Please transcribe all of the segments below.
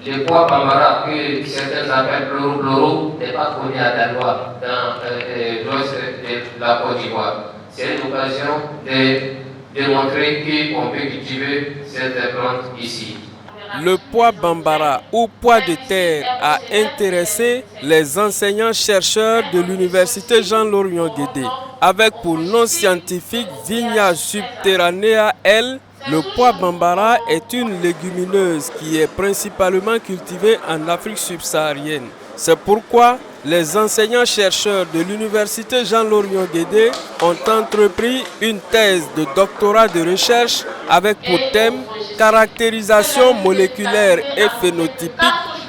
Le poids bambara, que certains appellent ploro, n'est pas connu à Daloa, dans l'ouest de la Côte d'Ivoire. C'est une occasion de démontrer qu'on peut cultiver cette plante ici. Le pois bambara ou pois de terre a intéressé les enseignants-chercheurs de l'université Jean-Laurion Guédé. Avec pour nom scientifique Vigna subterranea L, le pois bambara est une légumineuse qui est principalement cultivée en Afrique subsaharienne. C'est pourquoi les enseignants-chercheurs de l'université Jean-Laurion Guédé ont entrepris une thèse de doctorat de recherche avec pour thème caractérisation moléculaire et phénotypique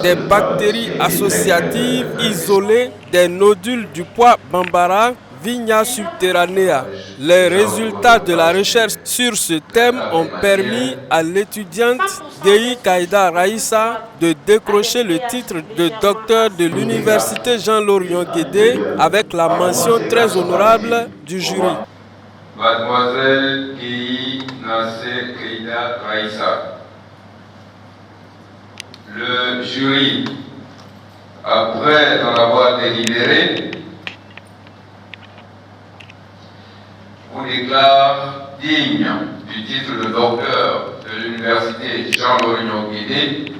des bactéries associatives isolées des nodules du pois bambara Vigna subterranea. Les résultats de la recherche sur ce thème ont permis à l'étudiante Dei Kaïda Raïssa de décrocher le titre de docteur de l'université Jean-Laurion Guédé avec la mention très honorable du jury. Mademoiselle Dei Nassé Kaïda Raïssa. Le jury, après en avoir délibéré, vous déclare digne du titre de docteur de l'université Jean-Laurion Guédé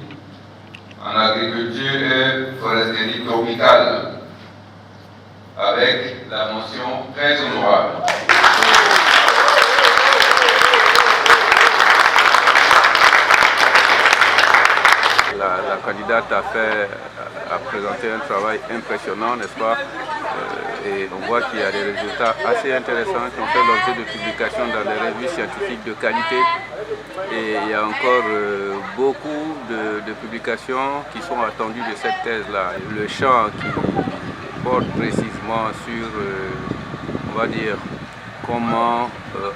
en agriculture et foresterie tropicale avec la mention très honorable. La candidate a présenté un travail impressionnant, n'est-ce pas? Et on voit qu'il y a des résultats assez intéressants qui ont fait l'objet de publications dans des revues scientifiques de qualité. Et il y a encore beaucoup de publications qui sont attendues de cette thèse-là. Le champ qui porte précisément sur, on va dire, comment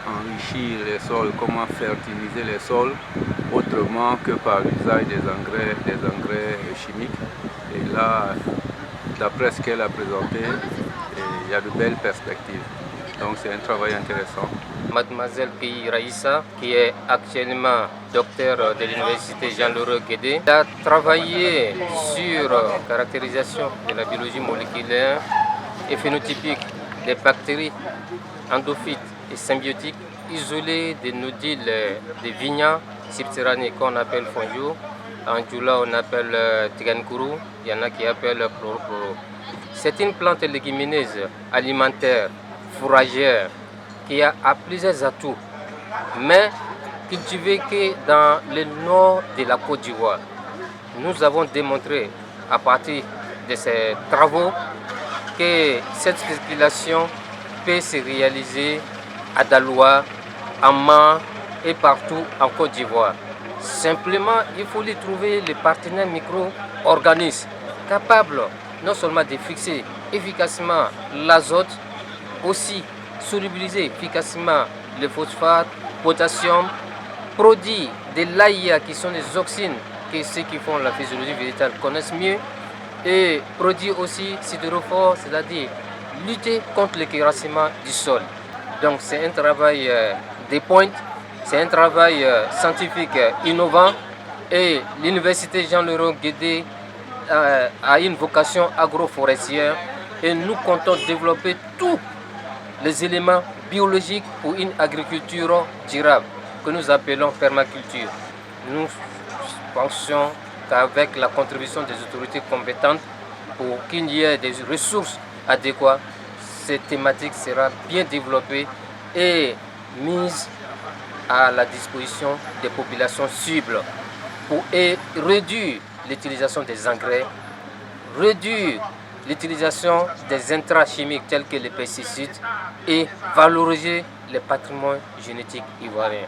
enrichir les sols, comment fertiliser les sols autrement que par l'usage des engrais chimiques. Et là, d'après ce qu'elle a présenté, il y a de belles perspectives. Donc c'est un travail intéressant. Mademoiselle Dei Raïssa, qui est actuellement docteur de l'université Jean-Laurion Guédé, a travaillé sur la caractérisation de la biologie moléculaire et phénotypique des bactéries endophytes et symbiotiques isolées des nodules des Vigna subterranées qu'on appelle fongio. En Djoula, on appelle Tigankuru, il y en a qui appellent ploro. C'est une plante légumineuse alimentaire, fourragère, qui a plusieurs atouts, mais cultivée que dans le nord de la Côte d'Ivoire. Nous avons démontré à partir de ces travaux que cette spéculation peut se réaliser à Daloa, à Man et partout en Côte d'Ivoire. Simplement, il faut y trouver les partenaires micro-organismes capables non seulement de fixer efficacement l'azote, aussi solubiliser efficacement le phosphate, potassium, produire de l'AIA qui sont des oxynes que ceux qui font la physiologie végétale connaissent mieux, et produire aussi sidérophore, c'est-à-dire lutter contre l'écrasement du sol. Donc c'est un travail de pointe, c'est un travail scientifique innovant, et l'université Jean-Laurion Guédé a une vocation agroforestière, et nous comptons développer tous les éléments biologiques pour une agriculture durable que nous appelons permaculture. Nous pensons qu'avec la contribution des autorités compétentes pour qu'il y ait des ressources adéquates, cette thématique sera bien développée et mise à la disposition des populations cibles pour réduire l'utilisation des engrais, réduire l'utilisation des intrants chimiques tels que les pesticides et valoriser le patrimoine génétique ivoirien.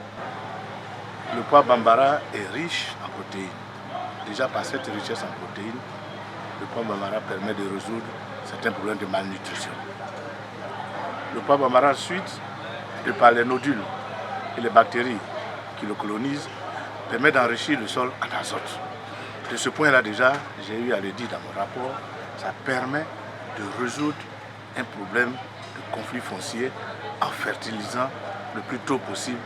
Le pois bambara est riche en protéines. Déjà par cette richesse en protéines, le pois bambara permet de résoudre certains problèmes de malnutrition. Le pois bambara ensuite, de par les nodules et les bactéries qui le colonisent, permet d'enrichir le sol en azote. De ce point-là déjà, j'ai eu à le dire dans mon rapport, ça permet de résoudre un problème de conflit foncier en fertilisant le plus tôt possible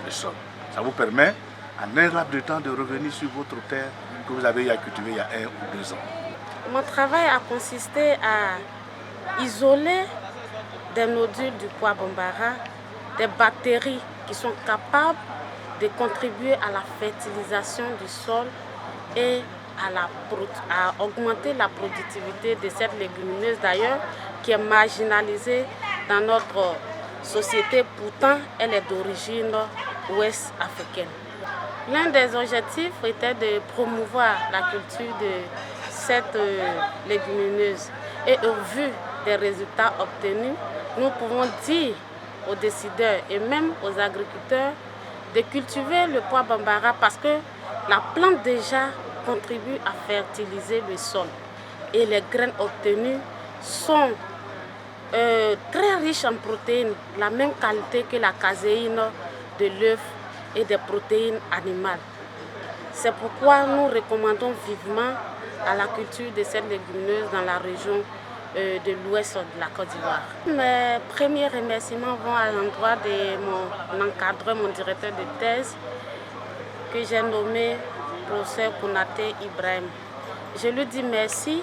le sol. Ça vous permet, en un laps de temps, de revenir sur votre terre que vous avez eu à cultiver il y a 1 ou 2 ans? Mon travail a consisté à isoler des nodules du pois bambara, des bactéries qui sont capables de contribuer à la fertilisation du sol et à augmenter la productivité de cette légumineuse d'ailleurs qui est marginalisée dans notre société, pourtant elle est d'origine ouest africaine. L'un des objectifs était de promouvoir la culture de cette légumineuse et au vu des résultats obtenus, nous pouvons dire aux décideurs et même aux agriculteurs de cultiver le pois bambara parce que la plante déjà contribue à fertiliser le sol et les graines obtenues sont très riches en protéines, la même qualité que la caséine de l'œuf et des protéines animales. C'est pourquoi nous recommandons vivement à la culture de cette légumineuse dans la région de l'ouest de la Côte d'Ivoire. Mes premiers remerciements vont à l'endroit de mon encadreur, mon directeur de thèse, que j'ai nommé professeur Konaté Ibrahim. Je lui dis merci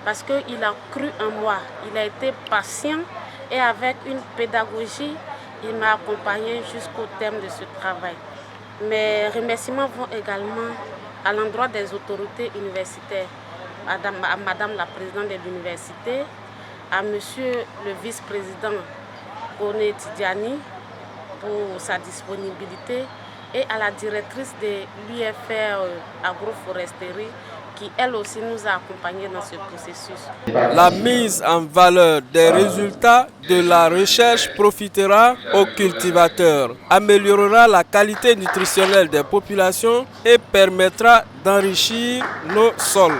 parce qu'il a cru en moi, il a été patient et avec une pédagogie, il m'a accompagné jusqu'au terme de ce travail. Mes remerciements vont également à l'endroit des autorités universitaires, à Madame la présidente de l'université, à Monsieur le vice-président Koné Tidiani pour sa disponibilité et à la directrice de l'UFR agroforesterie qui elle aussi nous a accompagnés dans ce processus. La mise en valeur des résultats de la recherche profitera aux cultivateurs, améliorera la qualité nutritionnelle des populations et permettra d'enrichir nos sols.